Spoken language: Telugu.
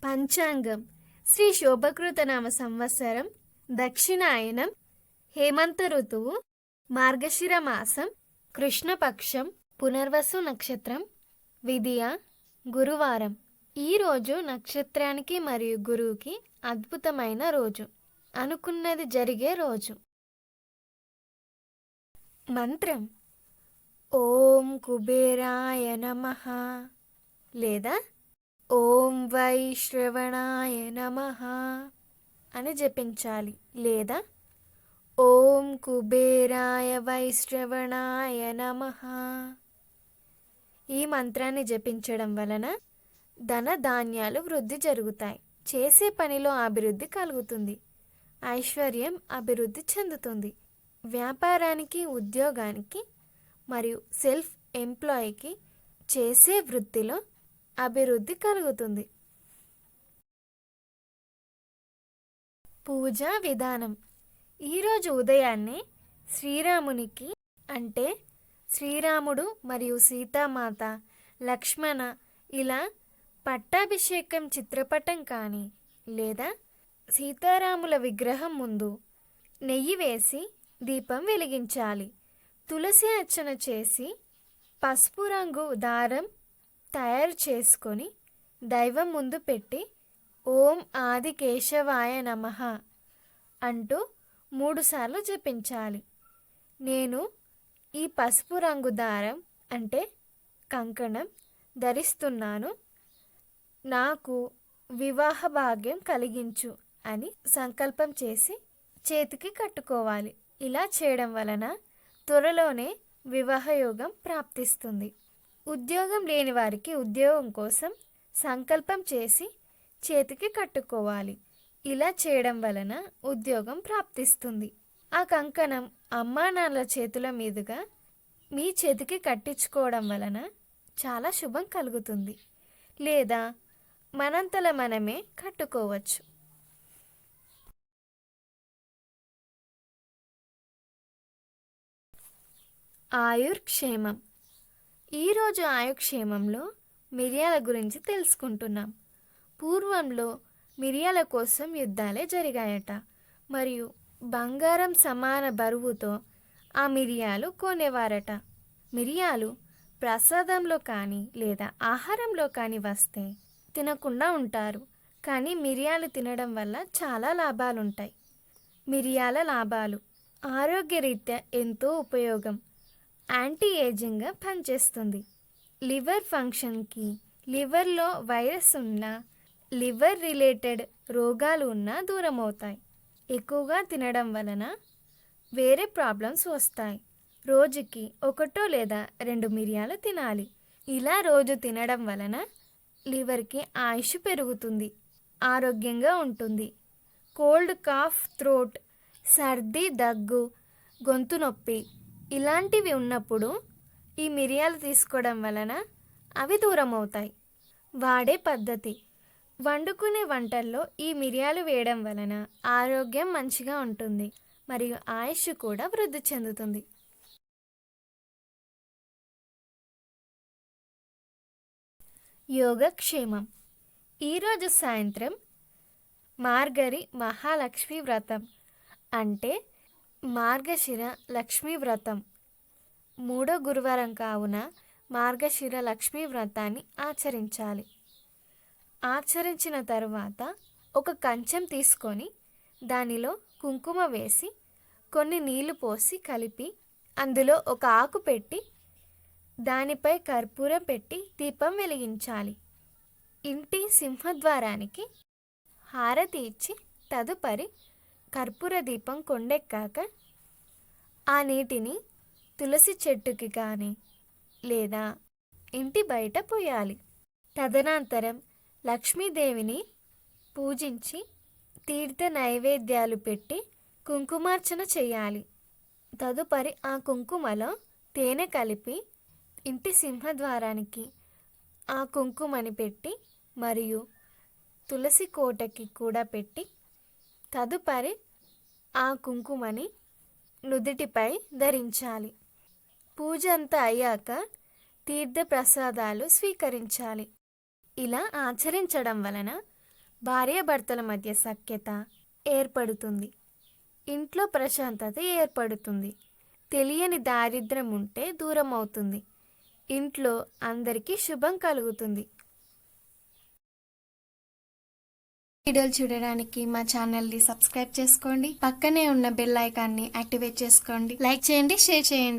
పంచాంగం శ్రీ శోభకృతనామ సంవత్సరం దక్షిణాయనం హేమంత ఋతువు మార్గశిర మాసం కృష్ణపక్షం పునర్వసు నక్షత్రం విదియ గురువారం. ఈరోజు నక్షత్రానికి మరియు గురువుకి అద్భుతమైన రోజు, అనుకున్నది జరిగే రోజు. మంత్రం ఓం కుబేరాయ నమః లేదా ఓం వైశ్రవణాయ నమః అని జపించాలి, లేదా ఓం కుబేరాయ వైశ్రవణాయ నమః. ఈ మంత్రాన్ని జపించడం వలన ధన ధాన్యాలు వృద్ధి జరుగుతాయి, చేసే పనిలో అభివృద్ధి కలుగుతుంది, ఐశ్వర్యం అభివృద్ధి చెందుతుంది. వ్యాపారానికి, ఉద్యోగానికి మరియు సెల్ఫ్ ఎంప్లాయీకి చేసే వృత్తిలో అభివృద్ధి కలుగుతుంది. పూజా విధానం. ఈరోజు ఉదయాన్నే శ్రీరామునికి అంటే శ్రీరాముడు మరియు సీతామాత, లక్ష్మణ ఇలా పట్టాభిషేకం చిత్రపటం కానీ లేదా సీతారాముల విగ్రహం ముందు నెయ్యి వేసి దీపం వెలిగించాలి. తులసి అర్చన చేసి పసుపు రంగు దారం తయారు చేసుకొని దైవం ముందు పెట్టి ఓం ఆది కేశవాయ నమః అంటూ 3 సార్లు జపించాలి. నేను ఈ పసుపు రంగు దారం అంటే కంకణం ధరిస్తున్నాను, నాకు వివాహ భాగ్యం కలిగించు అని సంకల్పం చేసి చేతికి కట్టుకోవాలి. ఇలా చేయడం వలన త్వరలోనే వివాహయోగం ప్రాప్తిస్తుంది. ఉద్యోగం లేని వారికి ఉద్యోగం కోసం సంకల్పం చేసి చేతికి కట్టుకోవాలి. ఇలా చేయడం వలన ఉద్యోగం ప్రాప్తిస్తుంది. ఆ కంకణం అమ్మా నాన్నల చేతుల మీదుగా మీ చేతికి కట్టించుకోవడం వలన చాలా శుభం కలుగుతుంది, లేదా మనంతల మనమే కట్టుకోవచ్చు. ఆయుర్క్షేమం. ఈరోజు ఆయుర్క్షేమంలో మిరియాల గురించి తెలుసుకుంటున్నాం. పూర్వంలో మిరియాల కోసం యుద్ధాలే జరిగాయట, మరియు బంగారం సమాన బరువుతో ఆ మిరియాలు కొనేవారట. మిరియాలు ప్రసాదంలో కానీ లేదా ఆహారంలో కానీ వస్తే తినకుండా ఉంటారు, కానీ మిరియాలు తినడం వల్ల చాలా లాభాలుంటాయి. మిరియాల లాభాలు: ఆరోగ్యరీత్యా ఎంతో ఉపయోగం, యాంటీ ఏజింగ్గా పనిచేస్తుంది, లివర్ ఫంక్షన్కి, లివర్లో వైరస్ ఉన్నా, లివర్ రిలేటెడ్ రోగాలు ఉన్నా దూరం అవుతాయి. ఎక్కువగా తినడం వలన వేరే ప్రాబ్లమ్స్ వస్తాయి. రోజుకి 1 లేదా 2 మిరియాలు తినాలి. ఇలా రోజు తినడం వలన లివర్కి ఆయుష్ పెరుగుతుంది, ఆరోగ్యంగా ఉంటుంది. కోల్డ్, కాఫ్, థ్రోట్, సర్ది, దగ్గు, గొంతు నొప్పి ఇలాంటివి ఉన్నప్పుడు ఈ మిరియాలు తీసుకోవడం వలన అవి దూరం అవుతాయి. వాడే పద్ధతి: వండుకునే వంటల్లో ఈ మిరియాలు వేయడం వలన ఆరోగ్యం మంచిగా ఉంటుంది మరియు ఆయుష్ కూడా వృద్ధి చెందుతుంది. యోగక్షేమం. ఈరోజు సాయంత్రం మార్గరి మహాలక్ష్మి వ్రతం అంటే మార్గశిర లక్ష్మీ వ్రతం 3వ గురువారం కావున మార్గశిర లక్ష్మీ వ్రతాన్ని ఆచరించాలి. ఆచరించిన తరువాత ఒక కంచం తీసుకొని దానిలో కుంకుమ వేసి కొన్ని నీళ్లు పోసి కలిపి అందులో ఒక ఆకు పెట్టి దానిపై కర్పూరం పెట్టి దీపం వెలిగించాలి. ఇంటి సింహద్వారానికి హారతి ఇచ్చి తదుపరి కర్పూర దీపం కొండెక్కాక ఆ నీటిని తులసి చెట్టుకి కానీ లేదా ఇంటి బయట పోయాలి. తదనంతరం లక్ష్మీదేవిని పూజించి తీర్థ నైవేద్యాలు పెట్టి కుంకుమార్చన చేయాలి. తదుపరి ఆ కుంకుమలో తేనె కలిపి ఇంటి సింహద్వారానికి ఆ కుంకుమని పెట్టి మరియు తులసి కోటకి కూడా పెట్టి తదుపరి ఆ కుంకుమని నుదిటిపై ధరించాలి. పూజ అంతా అయ్యాక తీర్థ ప్రసాదాలు స్వీకరించాలి. ఇలా ఆచరించడం వలన భార్యాభర్తల మధ్య సఖ్యత ఏర్పడుతుంది. ఇంట్లో ప్రశాంతత ఏర్పడుతుంది. తెలియని దారిద్ర్యం ఉంటే దూరం అవుతుంది. ఇంట్లో అందరికీ శుభం కలుగుతుంది. వీడియోలు చూడడానికి మా ఛానల్ని సబ్స్క్రైబ్ చేసుకోండి. పక్కనే ఉన్న బెల్ ఐకాన్ని యాక్టివేట్ చేసుకోండి. లైక్ చేయండి, షేర్ చేయండి.